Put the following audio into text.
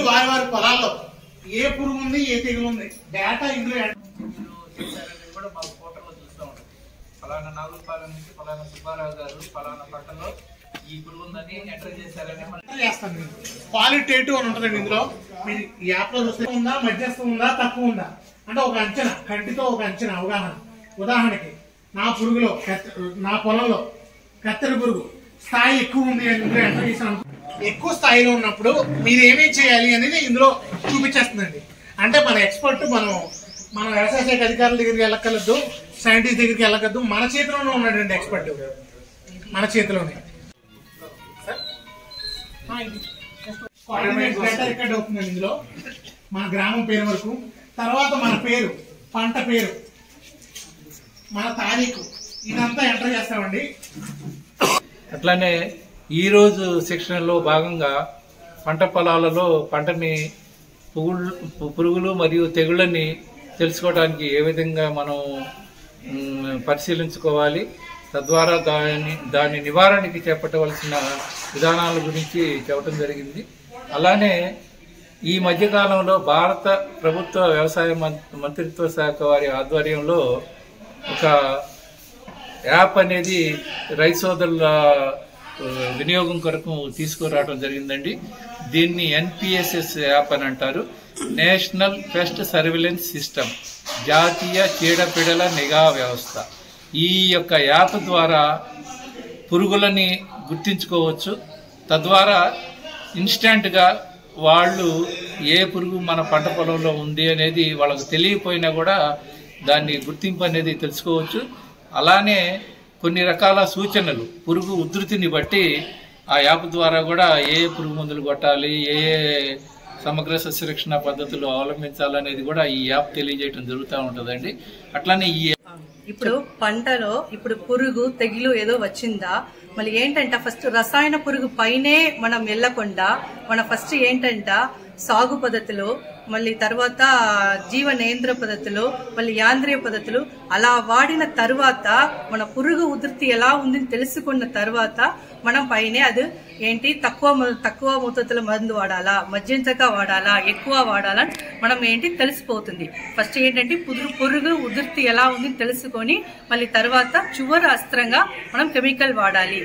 వారి వారి పొలాల్లో ఏ పురుగు ఉంది, ఏ తెగులు ఉంది డేటా ఇందులో కూడా మా పోర్టల్లో చూస్తూ ఉంటాం. ఫలానా నాగులపాలెం నుంచి ఫలానా సుబ్బారావు గారు ఫలానా పంటలో ఈ పురుగు ఉందని ఎంటర్ చేశారని చేస్తాను. క్వాలిటేటివ్ అని ఉంటుందండి ఇందులో. మీరు ఈ యాప్ లో చూస్తే ఉందా, మధ్యస్థం ఉందా, తక్కువ ఉందా అంటే ఒక అంచనా, కంటితో ఒక అంచనా అవగాహన. ఉదాహరణకి నా పురుగులో నా పొలంలో కత్తెర పురుగు స్థాయి ఎక్కువ ఉంది అని ఇందులో ఎంటర్ చేశాను. ఎక్కువ స్థాయిలో ఉన్నప్పుడు మీరు ఏమేం చేయాలి అనేది ఇందులో చూపించేస్తుందండి. అంటే మన ఎక్స్పర్ట్ మన వ్యవసాయ శాఖ అధికారుల దగ్గరికి వెళ్ళక్కర్లేదు, సైంటిస్ట్ దగ్గరికి వెళ్ళకద్దు, మన చేతిలోనే ఉన్నాడండి ఎక్స్పర్ట్, మన చేతిలోనే. రికార్డ్ అవుతుందండి ఇందులో మన గ్రామం పేరు వరకు, తర్వాత మన పేరు, పంట పేరు, మన తారీఖు, ఇదంతా ఎంటర్ చేస్తామండి. అట్లానే ఈరోజు శిక్షణలో భాగంగా పంట పొలాలలో పంటని పురుగులు మరియు తెగుళ్ళని తెలుసుకోవడానికి ఏ విధంగా మనం పరిశీలించుకోవాలి, తద్వారా దాని నివారణకి చేపట్టవలసిన విధానాల గురించి చెప్పడం జరిగింది. అలానే ఈ మధ్యకాలంలో భారత ప్రభుత్వ వ్యవసాయ మంత్రిత్వ శాఖ వారి ఆధ్వర్యంలో ఒక యాప్ అనేది రైతు సోదరుల వినియోగం కొరకు తీసుకురావడం జరిగిందండి. దీన్ని NPSS యాప్ అని అంటారు, నేషనల్ పెస్ట్ సర్వేలెన్స్ సిస్టమ్, జాతీయ చీడపీడల నిఘా వ్యవస్థ. ఈ యొక్క యాప్ ద్వారా పురుగులని గుర్తించుకోవచ్చు. తద్వారా ఇన్స్టెంట్గా వాళ్ళు ఏ పురుగు మన పంట పొలంలో ఉంది అనేది వాళ్ళకు తెలియకపోయినా కూడా దాన్ని గుర్తింపు అనేది తెలుసుకోవచ్చు. అలానే కొన్ని రకాల సూచనలు పురుగు ఉధృతిని బట్టి ఆ యాప్ ద్వారా కూడా ఏ పురుగు మందులు కొట్టాలి, ఏ సమగ్ర సస్యరక్షణ పద్ధతులు అవలంబించాలనేది కూడా ఈ యాప్ తెలియజేయడం జరుగుతూ ఉంటుందండి. అట్లానే ఇప్పుడు పంటలో ఇప్పుడు పురుగు తెగులు ఏదో వచ్చిందా, మళ్ళీ ఏంటంట ఫస్ట్ రసాయన పురుగు పైనే మనం వెళ్లకుండా మన ఫస్ట్ ఏంటంట సాగు పద్ధతులు, మళ్ళీ తర్వాత జీవ నియంత్ర పద్ధతులు, మళ్ళీ యాంత్రిక పద్ధతులు అలా వాడిన తర్వాత మన పురుగు ఉధృతి ఎలా ఉందని తెలుసుకున్న తర్వాత మనం పైనే అది ఏంటి తక్కువ మోతాదులో మందు వాడాలా, మధ్యంతగా వాడాలా, ఎక్కువ వాడాలా మనం ఏంటి తెలిసిపోతుంది. ఫస్ట్ ఏంటంటే పురుగు ఉధృతి ఎలా ఉందని తెలుసుకొని మళ్ళీ తర్వాత చివరి అస్త్రంగా మనం కెమికల్ వాడాలి.